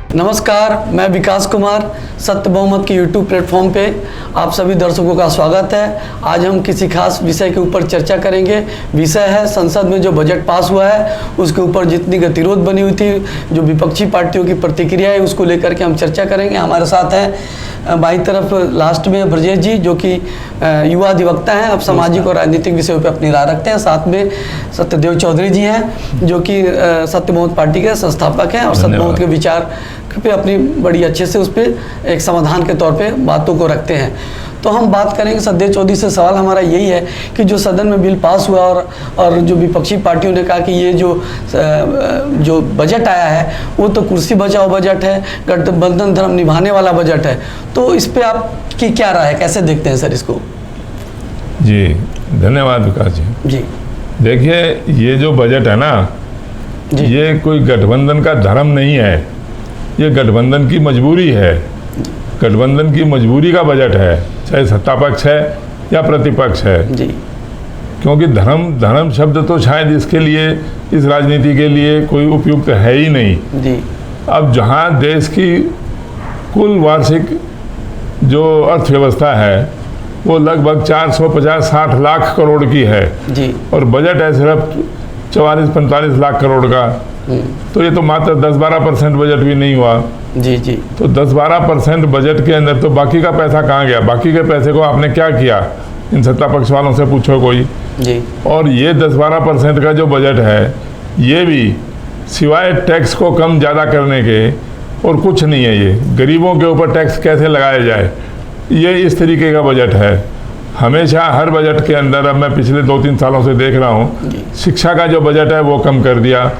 नमस्कार, मैं विकास कुमार सत्य बहुमत के यूट्यूब प्लेटफॉर्म पे आप सभी दर्शकों का स्वागत है। आज हम किसी खास विषय के ऊपर चर्चा करेंगे। विषय है संसद में जो बजट पास हुआ है उसके ऊपर जितनी गतिरोध बनी हुई थी, जो विपक्षी पार्टियों की प्रतिक्रिया है उसको लेकर के हम चर्चा करेंगे। हमारे साथ हैं बाईं तरफ लास्ट में ब्रजेश जी, जो कि युवा अधिवक्ता हैं, अब सामाजिक और राजनीतिक विषयों पर अपनी राय रखते हैं। साथ में सत्यदेव चौधरी जी हैं, जो कि सत्य बहुमत पार्टी के संस्थापक हैं और सत्य बहुमत के विचार पे अपनी बड़ी अच्छे से उस पर एक समाधान के तौर पे बातों को रखते हैं। तो हम बात करेंगे सत्यदेव चौधरी से। सवाल हमारा यही है कि जो सदन में बिल पास हुआ और जो विपक्षी पार्टियों ने कहा कि ये जो बजट आया है वो तो कुर्सी बचाओ बजट है, गठबंधन धर्म निभाने वाला बजट है, तो इस पे आपकी क्या राय है, कैसे देखते हैं सर इसको? जी धन्यवाद विकास जी। जी देखिए, ये जो बजट है ना, ये कोई गठबंधन का धर्म नहीं है, ये गठबंधन की मजबूरी है। गठबंधन की मजबूरी का बजट है, चाहे सत्ता पक्ष है या प्रतिपक्ष है जी। क्योंकि धर्म शब्द तो शायद इसके लिए, इस राजनीति के लिए कोई उपयुक्त है ही नहीं जी। अब जहाँ देश की कुल वार्षिक जो अर्थव्यवस्था है वो लगभग 450-60 लाख करोड़ की है जी। और बजट है सिर्फ 44-45 लाख करोड़ का, तो ये तो मात्र 10-12% बजट भी नहीं हुआ। जी जी। तो 10-12% बजट के अंदर तो बाकी का पैसा कहाँ गया? बाकी के पैसे को आपने क्या किया? इन सत्ता पक्ष वालों से पूछो कोई जी। और ये 10-12% का जो बजट है ये भी सिवाय टैक्स को कम ज़्यादा करने के और कुछ नहीं है। ये गरीबों के ऊपर टैक्स कैसे लगाया जाए, ये इस तरीके का बजट है। हमेशा हर बजट के अंदर, अब मैं पिछले 2-3 सालों से देख रहा हूँ, शिक्षा का जो बजट है वो कम कर दिया,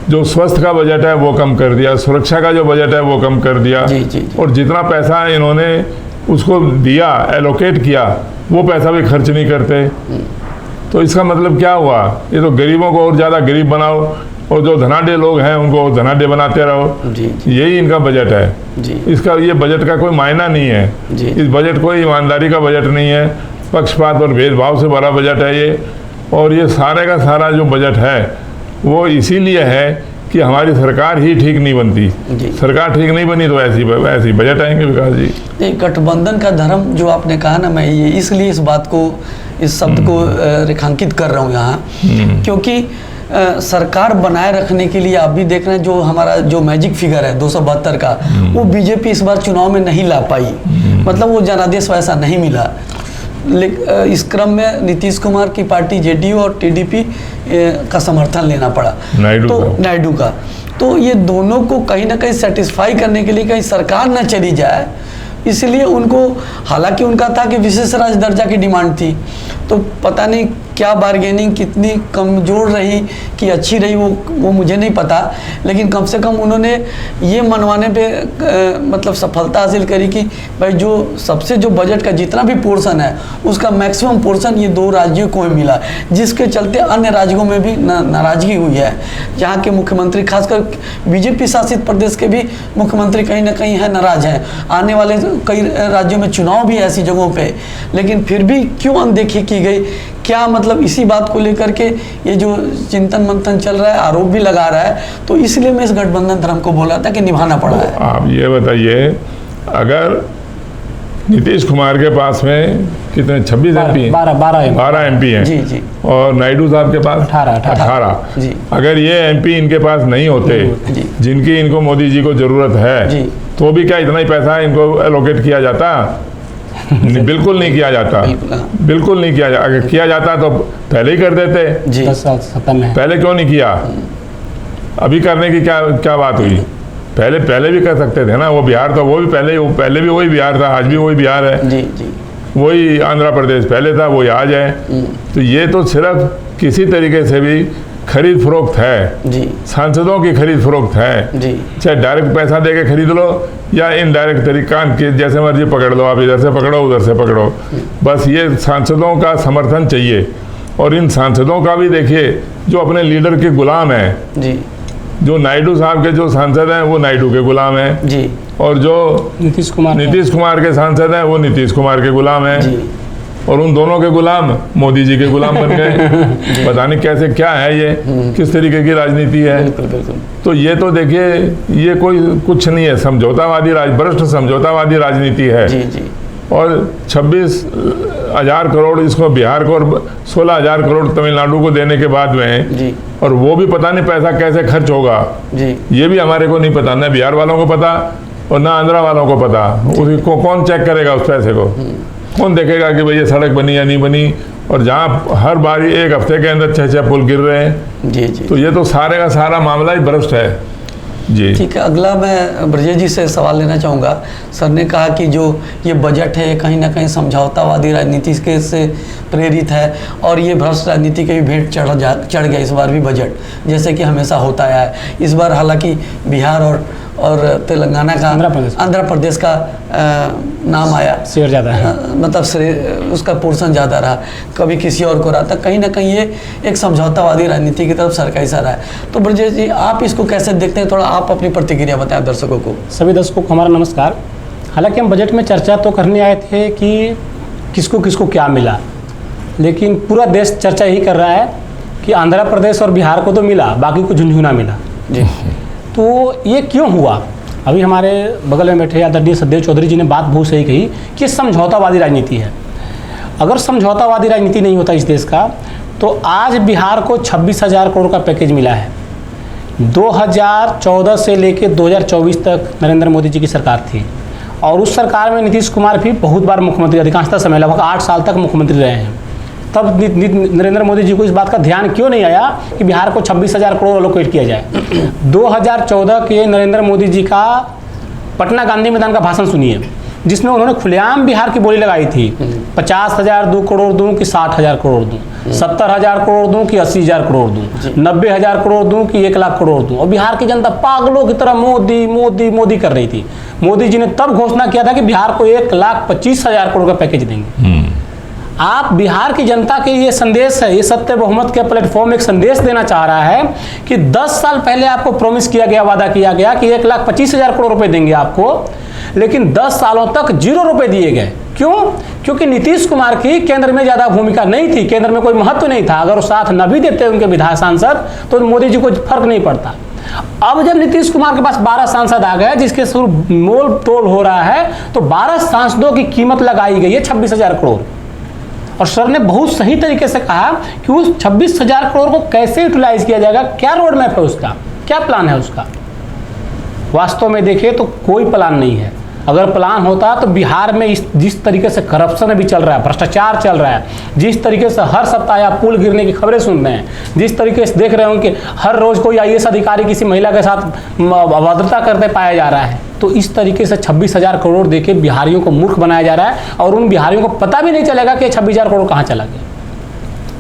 जो स्वास्थ्य का बजट है वो कम कर दिया, सुरक्षा का जो बजट है वो कम कर दिया जी, जी, जी। और जितना पैसा इन्होंने उसको दिया, एलोकेट किया, वो पैसा भी खर्च नहीं करते। तो इसका मतलब क्या हुआ? ये तो गरीबों को और ज़्यादा गरीब बनाओ और जो धनाढ़ लोग हैं उनको धनाढ़ बनाते रहो। जी, जी। यही इनका बजट है जी। इसका ये बजट का कोई मायना नहीं है जी। इस बजट कोई ईमानदारी का बजट नहीं है, पक्षपात और भेदभाव से भरा बजट है ये। और ये सारे का सारा जो बजट है वो इसीलिए है कि हमारी सरकार ही ठीक नहीं बनती। सरकार ठीक नहीं बनी तो ऐसी बजट आएंगे विकास जी। नहीं, गठबंधन का धर्म जो आपने कहा ना, मैं ये इसलिए इस बात को, इस शब्द को रेखांकित कर रहा हूँ यहाँ, क्योंकि सरकार बनाए रखने के लिए आप भी देख रहे हैं जो हमारा जो मैजिक फिगर है 272 का, वो बीजेपी इस बार चुनाव में नहीं ला पाई। मतलब वो जनादेश वैसा नहीं मिला। इस क्रम में नीतीश कुमार की पार्टी जेडीयू और टीडीपी का समर्थन लेना पड़ा, नायडू का। तो ये दोनों को कहीं ना कहीं सेटिस्फाई करने के लिए कहीं सरकार न चली जाए, इसलिए उनको, हालांकि उनका था कि विशेष राज्य दर्जा की डिमांड थी, तो पता नहीं क्या बार्गेनिंग कितनी कमज़ोर रही कि अच्छी रही, वो मुझे नहीं पता, लेकिन कम से कम उन्होंने ये मनवाने पे मतलब सफलता हासिल करी कि भाई जो सबसे जो बजट का जितना भी पोर्शन है उसका मैक्सिमम पोर्शन ये 2 राज्यों को मिला, जिसके चलते अन्य राज्यों में भी नाराज़गी हुई है। जहाँ के मुख्यमंत्री, खासकर बीजेपी शासित प्रदेश के भी मुख्यमंत्री कहीं ना कहीं है नाराज़ हैं। आने वाले कई राज्यों में चुनाव भी है ऐसी जगहों पे, लेकिन फिर भी क्यों अनदेखी की गई? क्या मतलब इसी बात को लेकर के ये जो चिंतन मंथन चल रहा है, आरोप भी लगा रहा है, तो इसलिए मैं इस गठबंधन धर्म को बोला था कि निभाना पड़ा है। आप ये बताइए, अगर नीतीश कुमार के पास में कितने 26 एमपी हैं, 12 एमपी हैं जी जी, और नायडू साहब के पास 18 जी। अगर ये एमपी इनके पास नहीं होते जिनकी इनको मोदी जी को जरूरत है जी, तो भी क्या इतना ही पैसा इनको एलोकेट किया जाता? बिल्कुल नहीं किया जाता, बिल्कुल नहीं किया जाता। अगर किया जाता तो पहले ही कर देते जी। 10 साल पहले क्यों नहीं किया? अभी करने की क्या बात हुई? पहले भी कर सकते थे ना। वो बिहार था, वो भी पहले भी वही बिहार था, आज भी वही बिहार है जी जी। वही आंध्र प्रदेश पहले था, वही आज है। तो ये तो सिर्फ किसी तरीके से भी खरीद फरोख्त है जी, सांसदों की खरीद फरोख्त है जी। चाहे डायरेक्ट पैसा दे के खरीद लो या इनडायरेक्ट तरीका के जैसे मर्जी पकड़ लो, आप इधर से पकड़ो उधर से पकड़ो, बस ये सांसदों का समर्थन चाहिए। और इन सांसदों का भी देखिए, जो अपने लीडर के गुलाम हैं जी, जो नायडू साहब के जो सांसद हैं वो नायडू के गुलाम हैं जी, और जो नीतीश कुमार के सांसद हैं वो नीतीश कुमार के गुलाम हैं। और उन दोनों के गुलाम मोदी जी के गुलाम बन गए। पता नहीं कैसे, क्या है ये, किस तरीके की राजनीति है। बिल्कुल बिल्कुल। तो ये तो देखिए, ये कोई कुछ नहीं है, समझौतावादी भ्रष्ट समझौतावादी राजनीति है। जी जी। और 26,000 करोड़ इसको बिहार को और 16,000 करोड़ तमिलनाडु को देने के बाद में जी। और वो भी पता नहीं पैसा कैसे खर्च होगा जी। ये भी हमारे को नहीं पता, ना बिहार वालों को पता और ना आंध्रा वालों को पता। उसको कौन चेक करेगा उस पैसे को? कौन देखेगा कि भाई ये सड़क बनी या नहीं बनी? और जहाँ हर बार एक हफ्ते के अंदर 6 पुल गिर रहे हैं। जी जी। तो ये तो सारे का सारा मामला ही भ्रष्ट है जी। ठीक है, अगला मैं ब्रजेश जी से सवाल लेना चाहूँगा। सर ने कहा कि जो ये बजट है कहीं ना कहीं समझौतावादी राजनीति के से प्रेरित है और ये भ्रष्ट राजनीति के भी भेंट चढ़ गया इस बार भी बजट, जैसे कि हमेशा होता आया है। इस बार हालांकि बिहार और तेलंगाना का, आंध्र प्रदेश का नाम आया, शेयर ज़्यादा है, मतलब उसका पोर्शन ज़्यादा रहा, कभी किसी और को रहा था। कहीं ना कहीं ये एक समझौतावादी राजनीति की तरफ सरकार इशारा है। तो ब्रजेश जी, आप इसको कैसे देखते हैं? थोड़ा आप अपनी प्रतिक्रिया बताएं दर्शकों को। सभी दर्शकों को हमारा नमस्कार। हालांकि हम बजट में चर्चा तो करने आए थे कि किसको किसको क्या मिला, लेकिन पूरा देश चर्चा यही कर रहा है कि आंध्र प्रदेश और बिहार को तो मिला, बाकी को झुंझुना मिला जी। तो ये क्यों हुआ? अभी हमारे बगल में बैठे आदरणीय सचदेव चौधरी जी ने बात बहुत सही कही कि समझौतावादी राजनीति है। अगर समझौतावादी राजनीति नहीं होता इस देश का तो आज बिहार को 26,000 करोड़ का पैकेज मिला है। 2014 से लेकर 2024 तक नरेंद्र मोदी जी की सरकार थी और उस सरकार में नीतीश कुमार भी बहुत बार मुख्यमंत्री, अधिकांशतः समय लगभग 8 साल तक मुख्यमंत्री रहे हैं। तब नरेंद्र मोदी जी को इस बात का ध्यान क्यों नहीं आया कि बिहार को 26,000 करोड़ एलोकेट किया जाए? 2014 के नरेंद्र मोदी जी का पटना गांधी मैदान का भाषण सुनिए, जिसमें उन्होंने खुलेआम बिहार की बोली लगाई थी। 50,000 करोड़ दूं कि 60,000 करोड़ दूं, 70,000 करोड़ दूं कि 80,000 करोड़ दूं, 90,000 करोड़ दूं कि 1,00,000 करोड़ दूं। और बिहार की जनता पागलों की तरह मोदी मोदी मोदी कर रही थी। मोदी जी ने तब घोषणा किया था कि बिहार को 1,25,000 करोड़ का पैकेज देंगे। आप बिहार की जनता के ये संदेश है, ये सत्य बहुमत के प्लेटफॉर्म एक संदेश देना चाह रहा है कि 10 साल पहले आपको प्रॉमिस किया गया, वादा किया गया कि 1,25,000 करोड़ रुपए देंगे आपको, लेकिन 10 सालों तक 0 रुपए दिए गए। क्यों? क्योंकि नीतीश कुमार की केंद्र में ज़्यादा भूमिका नहीं थी, केंद्र में कोई महत्व नहीं था। अगर वो साथ न भी देते उनके विधायक सांसद तो मोदी जी को फर्क नहीं पड़ता। अब जब नीतीश कुमार के पास 12 सांसद आ गए, जिसके शुरू मोल तोल हो रहा है, तो 12 सांसदों की कीमत लगाई गई है 26,000 करोड़। और सर ने बहुत सही तरीके से कहा कि उस 26,000 करोड़ को कैसे यूटिलाइज किया जाएगा, क्या रोड मैप है उसका, क्या प्लान है उसका। वास्तव में देखें तो कोई प्लान नहीं है। अगर प्लान होता तो बिहार में जिस तरीके से करप्शन अभी चल रहा है, भ्रष्टाचार चल रहा है, जिस तरीके से हर सप्ताह आप पुल गिरने की खबरें सुन रहे हैं, जिस तरीके से देख रहे हो कि हर रोज कोई IAS अधिकारी किसी महिला के साथ अभद्रता करते पाया जा रहा है, तो इस तरीके से 26,000 करोड़ देके बिहारियों को मूर्ख बनाया जा रहा है और उन बिहारियों को पता भी नहीं चलेगा कि 26,000 करोड़ कहाँ चला गया।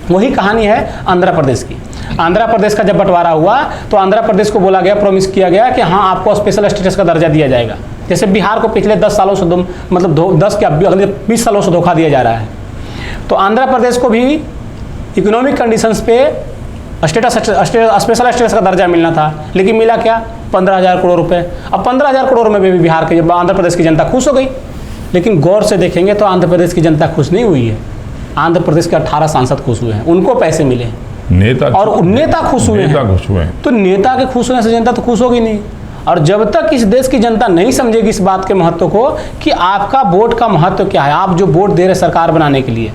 वही कहानी है आंध्र प्रदेश की। आंध्र प्रदेश का जब बंटवारा हुआ तो आंध्र प्रदेश को बोला गया, प्रॉमिस किया गया कि हाँ आपको स्पेशल स्टेटस का दर्जा दिया जाएगा। जैसे बिहार को पिछले 10 सालों से मतलब 10 के अगले 20 सालों से धोखा दिया जा रहा है, तो आंध्र प्रदेश को भी इकोनॉमिक कंडीशंस पे स्पेशल स्टेटस का दर्जा मिलना था, लेकिन मिला क्या? 15,000 करोड़ रुपए। अब 15,000 करोड़ में भी बिहार के आंध्र प्रदेश की जनता खुश हो गई। लेकिन गौर से देखेंगे तो आंध्र प्रदेश की जनता खुश नहीं हुई है। आंध्र प्रदेश के 18 सांसद खुश हुए हैं, उनको पैसे मिले, नेता खुश हुए हैं। तो नेता के खुश होने से जनता तो खुश होगी नहीं। और जब तक इस देश की जनता नहीं समझेगी इस बात के महत्व को कि आपका वोट का महत्व क्या है, आप जो वोट दे रहे सरकार बनाने के लिए,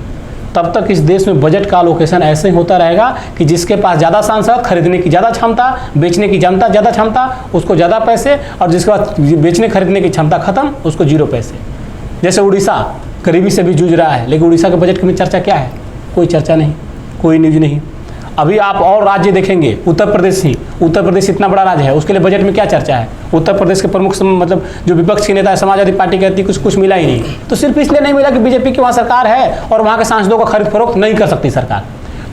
तब तक इस देश में बजट का एलोकेशन ऐसे ही होता रहेगा कि जिसके पास ज़्यादा सांसद, खरीदने की ज़्यादा क्षमता, बेचने की जनता ज़्यादा क्षमता, उसको ज़्यादा पैसे, और जिसके पास बेचने खरीदने की क्षमता खत्म, उसको 0 पैसे। जैसे उड़ीसा गरीबी से भी जूझ रहा है, लेकिन उड़ीसा के बजट में चर्चा क्या है? कोई चर्चा नहीं, कोई न्यूज नहीं। अभी आप और राज्य देखेंगे, उत्तर प्रदेश इतना बड़ा राज्य है, उसके लिए बजट में क्या चर्चा है? उत्तर प्रदेश के प्रमुख मतलब जो विपक्ष की नेता है, समाजवादी पार्टी कहती है कुछ मिला ही नहीं। तो सिर्फ इसलिए नहीं मिला कि बीजेपी की वहाँ सरकार है और वहाँ के सांसदों को खरीद फरोख्त नहीं कर सकती सरकार।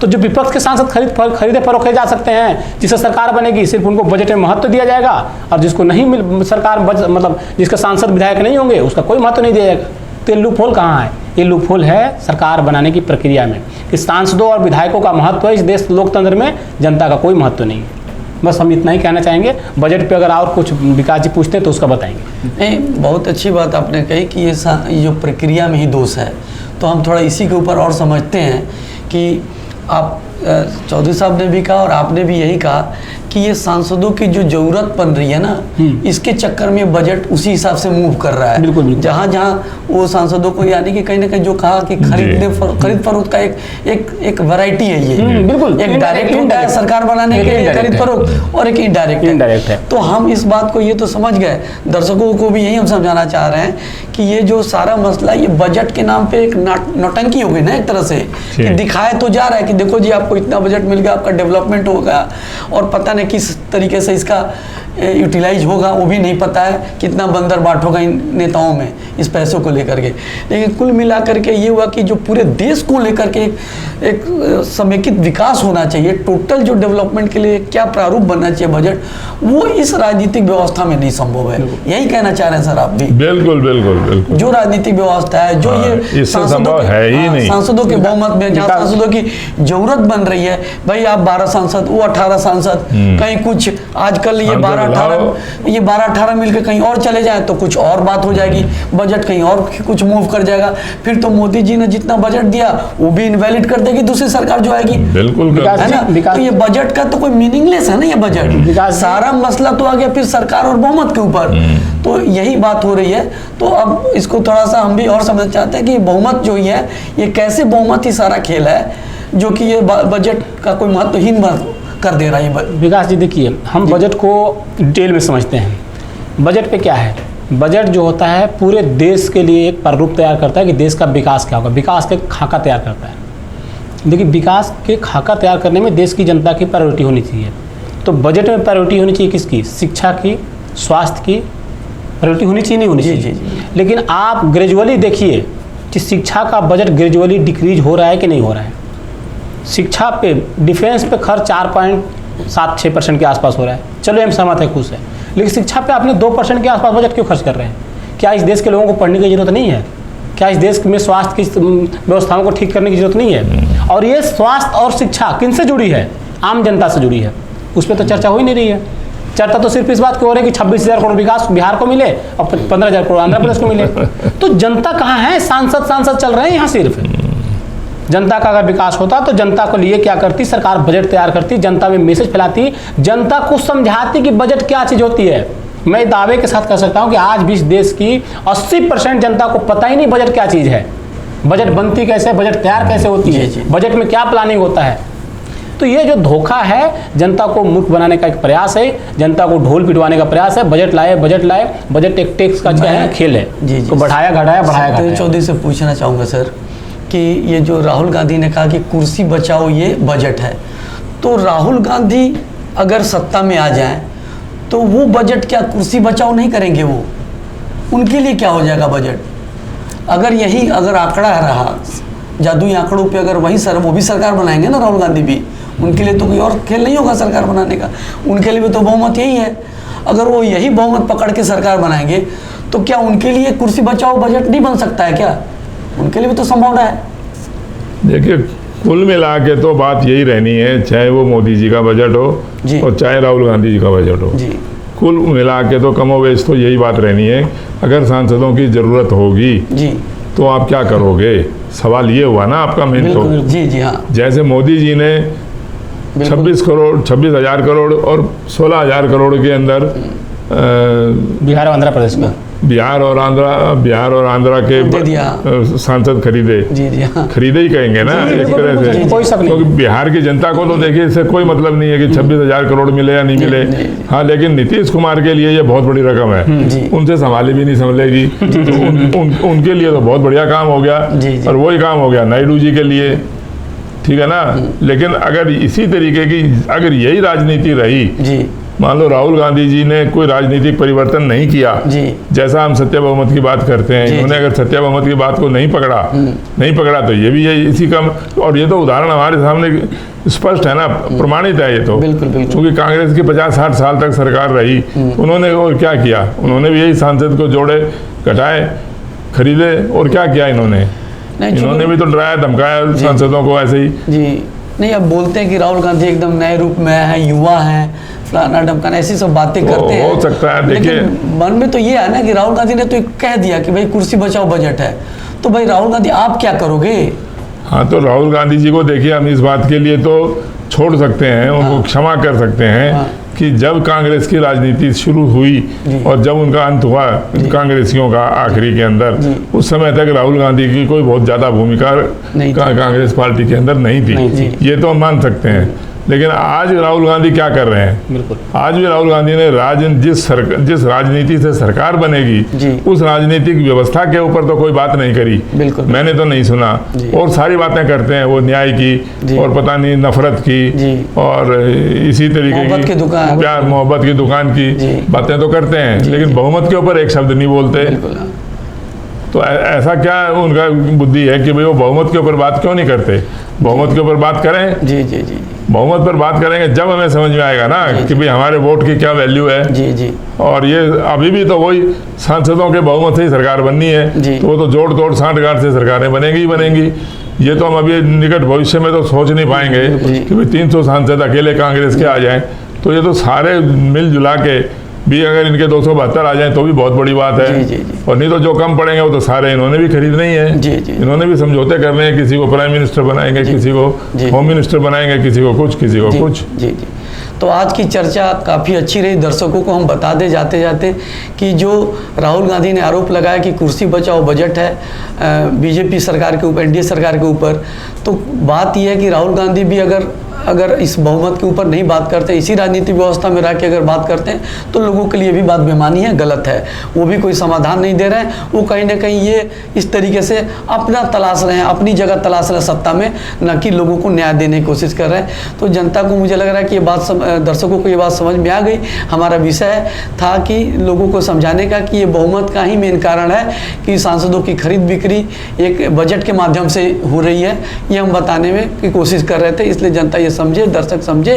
तो जो विपक्ष के सांसद खरीदे फरोखे जा सकते हैं, जिससे सरकार बनेगी, सिर्फ उनको बजट में महत्व दिया जाएगा, और जिसको नहीं सरकार मतलब जिसके सांसद विधायक नहीं होंगे उसका कोई महत्व नहीं दिया जाएगा। तो ये लूपहोल कहाँ है? ये लूपहोल है सरकार बनाने की प्रक्रिया में कि सांसदों और विधायकों का महत्व है। इस देश लोकतंत्र में जनता का कोई महत्व नहीं है। बस हम इतना ही कहना चाहेंगे। बजट पे अगर और कुछ विकास जी पूछते हैं तो उसका बताएंगे। नहीं, बहुत अच्छी बात आपने कही कि ये जो प्रक्रिया में ही दोष है। तो हम थोड़ा इसी के ऊपर और समझते हैं कि आप चौधरी साहब ने भी कहा और आपने भी यही कहा कि ये सांसदों की जो जरूरत बन रही है ना, इसके चक्कर में बजट उसी हिसाब से मूव कर रहा है। बिल्कुल, बिल्कुल। जहाँ जहाँ वो सांसदों को, यानी कि कहीं ना कहीं जो कहा कि खरीद फरोख्त का एक वैरायटी है ये। बिल्कुल। एक डायरेक्ट होता है सरकार बनाने के लिए खरीद फरोख्त, और एक इनडायरेक्ट है। तो हम इस बात को ये तो समझ गए, दर्शकों को भी यही हम समझाना चाह रहे हैं कि ये जो सारा मसला, ये बजट के नाम पे एक नौटंकी हो गई ना एक तरह से, कि दिखाया तो जा रहा है कि देखो जी आपको इतना बजट मिल गया, आपका डेवलपमेंट होगा, और पता नहीं किस तरीके से इसका यूटिलाइज होगा वो भी नहीं पता है, कितना बंदर बाट होगा इन नेताओं में इस पैसों को लेकर के। लेकिन कुल मिलाकर के ये हुआ कि जो पूरे देश को लेकर के एक समेकित विकास होना चाहिए, टोटल जो डेवलपमेंट के लिए क्या प्रारूप बनना चाहिए बजट, वो इस राजनीतिक व्यवस्था में नहीं संभव है। यही कहना चाह रहे हैं सर आप भी? बिल्कुल बिल्कुल बिल्कुल। जो राजनीतिक व्यवस्था है, जो ये संभव है ही नहीं। सांसदों के बहुमत में, जहाँ सांसदों की जरूरत बन रही है, भाई आप 12 सांसद, वो 18 सांसद, कहीं कुछ आजकल ये 12-18 मिलकर कहीं और चले जाए तो कुछ और बात हो जाएगी, बजट कहीं और कुछ मूव कर जाएगा, फिर तो मोदी जी ने जितना बजट दिया वो भी इनवैलिड कर देगी दूसरी सरकार जो आएगी। बिल्कुल है ना? तो ये बजट का तो कोई मीनिंगलेस है ना ये बजट, सारा मसला तो आ गया फिर सरकार और बहुमत के ऊपर। तो यही बात हो रही है। तो अब इसको थोड़ा सा हम भी और समझना चाहते हैं कि बहुमत जो है, ये कैसे बहुमत ही सारा खेल है, जो कि ये बजट का कोई महत्वहीन कर दे रहा है। विकास जी देखिए, हम बजट को डिटेल में समझते हैं। बजट पे क्या है, बजट जो होता है पूरे देश के लिए एक प्रारूप तैयार करता है कि देश का विकास क्या होगा, विकास के खाका तैयार करता है। देखिए, विकास के खाका तैयार करने में देश की जनता की प्रायोरिटी होनी चाहिए। तो बजट में प्रायोरिटी होनी चाहिए किसकी? शिक्षा की, स्वास्थ्य की प्रायोरिटी होनी चाहिए, नहीं होनी चाहिए? लेकिन आप ग्रेजुअली देखिए कि शिक्षा का बजट ग्रेजुअली डिक्रीज हो रहा है कि नहीं हो रहा है। शिक्षा पे, डिफेंस पे खर्च 4.76% के आसपास हो रहा है, चलो हम सहमत है, खुश है। लेकिन शिक्षा पे आपने 2% के आसपास बजट क्यों खर्च कर रहे हैं? क्या इस देश के लोगों को पढ़ने की जरूरत नहीं है? क्या इस देश में स्वास्थ्य की व्यवस्थाओं को ठीक करने की जरूरत नहीं है? और ये स्वास्थ्य और शिक्षा किनसे जुड़ी है? आम जनता से जुड़ी है। उस पर तो चर्चा हो ही नहीं रही है। चर्चा तो सिर्फ इस बात की हो रही है कि 26,000 करोड़ विकास बिहार को मिले और 15,000 करोड़ आंध्र प्रदेश को मिले। तो जनता कहाँ है? सांसद चल रहे हैं यहाँ सिर्फ। जनता का अगर विकास होता तो जनता को लिए क्या करती सरकार? बजट तैयार करती, जनता में मैसेज फैलाती, जनता को समझाती कि बजट क्या चीज़ होती है। मैं दावे के साथ कह सकता हूं कि आज भी देश की 80% जनता को पता ही नहीं बजट क्या चीज़ है, बजट बनती कैसे, बजट तैयार कैसे होती है, बजट में क्या प्लानिंग होता है। तो ये जो धोखा है, जनता को मूर्ख बनाने का एक प्रयास है, जनता को ढोल पिटवाने का प्रयास है। बजट लाए, बजट एक टैक्स का क्या है, खेल है। तो बढ़ाया घटाया। चौधरी से पूछना चाहूँगा सर कि ये जो राहुल गांधी ने कहा कि कुर्सी बचाओ ये बजट है, तो राहुल गांधी अगर सत्ता में आ जाएं तो वो बजट क्या कुर्सी बचाओ नहीं करेंगे? वो उनके लिए क्या हो जाएगा बजट? अगर आंकड़ा रहा जादुई आंकड़ों पे, अगर वही वो भी सरकार बनाएंगे ना राहुल गांधी भी, उनके लिए तो कोई और खेल नहीं होगा सरकार बनाने का, उनके लिए भी तो बहुमत यही है। अगर वो यही बहुमत पकड़ के सरकार बनाएंगे तो क्या उनके लिए कुर्सी बचाओ बजट नहीं बन सकता है क्या? उनके लिए भी तो संभावना है। देखिए, कुल मिला के तो बात यही रहनी है, चाहे वो मोदी जी का बजट हो और चाहे राहुल गांधी जी का बजट हो, कुल मिला के तो कमोवेश तो यही बात रहनी है। अगर सांसदों की ज़रूरत होगी तो आप क्या करोगे? सवाल ये हुआ ना आपका मेन। तो हाँ। जैसे मोदी जी ने 26,000 करोड़ और 16,000 करोड़ के अंदर बिहार और आंध्र प्रदेश में बिहार और आंध्रा के सांसद खरीदे। खरीदे ही कहेंगे ना एक तरह से, क्योंकि बिहार की जनता को तो देखिए इससे कोई मतलब नहीं है कि 26,000 करोड़ मिले या नहीं मिले। हाँ, लेकिन नीतीश कुमार के लिए ये बहुत बड़ी रकम है, उनसे संभाली भी नहीं संभलेगी। तो उनके लिए तो बहुत बढ़िया काम हो गया। और वही काम हो गया नायडू जी के लिए, ठीक है ना। लेकिन अगर इसी तरीके की अगर यही राजनीति रही, मान लो राहुल गांधी जी ने कोई राजनीतिक परिवर्तन नहीं किया, जैसा हम सत्य बहुमत की बात करते हैं, इन्होंने अगर सत्य बहुमत की बात को नहीं पकड़ा तो ये भी है इसी का। और ये तो उदाहरण हमारे सामने स्पष्ट है ना, प्रमाणित है ये तो। क्योंकि कांग्रेस की 50-60 साल तक सरकार रही, उन्होंने और क्या किया? उन्होंने भी यही सांसद को जोड़े, घटाए, खरीदे, और क्या किया इन्होंने भी तो डराया धमकाया सांसदों को ऐसे ही। नहीं, अब बोलते हैं कि राहुल गांधी एकदम नए रूप में है, युवा है, फलाना ढमकाना, ऐसी सब बातें करते हैं। हो सकता है, देखिए मन में तो ये है ना कि राहुल गांधी ने तो कह दिया कि भाई कुर्सी बचाओ बजट है, तो भाई राहुल गांधी आप क्या करोगे? हाँ, तो राहुल गांधी जी को देखिए, हम इस बात के लिए तो छोड़ सकते हैं, उनको क्षमा कर सकते हैं कि जब कांग्रेस की राजनीति शुरू हुई और जब उनका अंत हुआ कांग्रेसियों का आखिरी के अंदर, उस समय तक राहुल गांधी की कोई बहुत ज़्यादा भूमिका कांग्रेस पार्टी के अंदर नहीं थी, ये तो हम मान सकते हैं। लेकिन आज राहुल गांधी क्या कर रहे हैं? बिल्कुल, आज भी राहुल गांधी ने जिस राजनीति से सरकार बनेगी उस राजनीतिक व्यवस्था के ऊपर तो कोई बात नहीं करी, मैंने तो नहीं सुना। और सारी बातें करते हैं वो न्याय की और पता नहीं नफरत की और इसी तरीके की प्यार मोहब्बत की दुकान की बातें तो करते हैं, लेकिन बहुमत के ऊपर एक शब्द नहीं बोलते। तो ऐसा क्या उनका बुद्धि है कि भाई वो बहुमत के ऊपर बात क्यों नहीं करते? बहुमत के ऊपर बात करें। जी जी जी, बहुमत पर बात करेंगे जब हमें समझ में आएगा ना कि भाई हमारे वोट की क्या वैल्यू है। जी जी, और ये अभी भी तो वही सांसदों के बहुमत से ही सरकार बननी है, तो वो तो जोड़ तोड़ साँठ-गाँठ से सरकारें बनेंगी ही बनेंगी। ये तो हम अभी निकट भविष्य में तो सोच नहीं पाएंगे कि भाई 300 सांसद अकेले कांग्रेस के आ जाएं। तो ये तो सारे मिलजुला के भी अगर इनके 272 आ जाएं तो भी बहुत बड़ी बात है। जी, और नहीं तो जो कम पड़ेंगे वो तो सारे इन्होंने भी खरीदने ही है। इन्होंने भी समझौते करने हैं, किसी को प्राइम मिनिस्टर बनाएंगे, किसी को होम मिनिस्टर बनाएंगे, किसी को कुछ, किसी को कुछ। जी जी, तो आज की चर्चा काफ़ी अच्छी रही। दर्शकों को हम बता दे जाते जाते कि जो राहुल गांधी ने आरोप लगाया कि कुर्सी बचाओ बजट है बीजेपी सरकार के ऊपर, एनडीए सरकार के ऊपर, तो बात यह है कि राहुल गांधी भी अगर इस बहुमत के ऊपर नहीं बात करते, इसी राजनीतिक व्यवस्था में रह के अगर बात करते हैं तो लोगों के लिए भी बात बेमानी है, गलत है। वो भी कोई समाधान नहीं दे रहे हैं, वो कहीं ना कहीं ये इस तरीके से अपना तलाश रहे हैं, अपनी जगह तलाश रहे हैं सत्ता में, न कि लोगों को न्याय देने की कोशिश कर रहे हैं। तो जनता को मुझे लग रहा है कि ये बात दर्शकों को ये बात समझ में आ गई। हमारा विषय था कि लोगों को समझाने का कि ये बहुमत का ही मेन कारण है कि सांसदों की खरीद बिक्री एक बजट के माध्यम से हो रही है, ये हम बताने में की कोशिश कर रहे थे। इसलिए जनता ये समझे, दर्शक समझे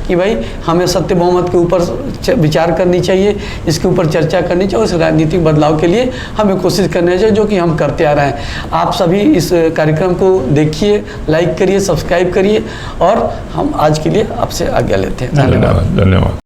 कि भाई हमें सत्य बहुमत के ऊपर विचार करनी चाहिए, इसके ऊपर चर्चा करनी चाहिए, उस राजनीतिक बदलाव के लिए हमें कोशिश करनी चाहिए, जो कि हम करते आ रहे हैं। आप सभी इस कार्यक्रम को देखिए, लाइक करिए, सब्सक्राइब करिए और हम आज के लिए आपसे आज्ञा लेते हैं। धन्यवाद।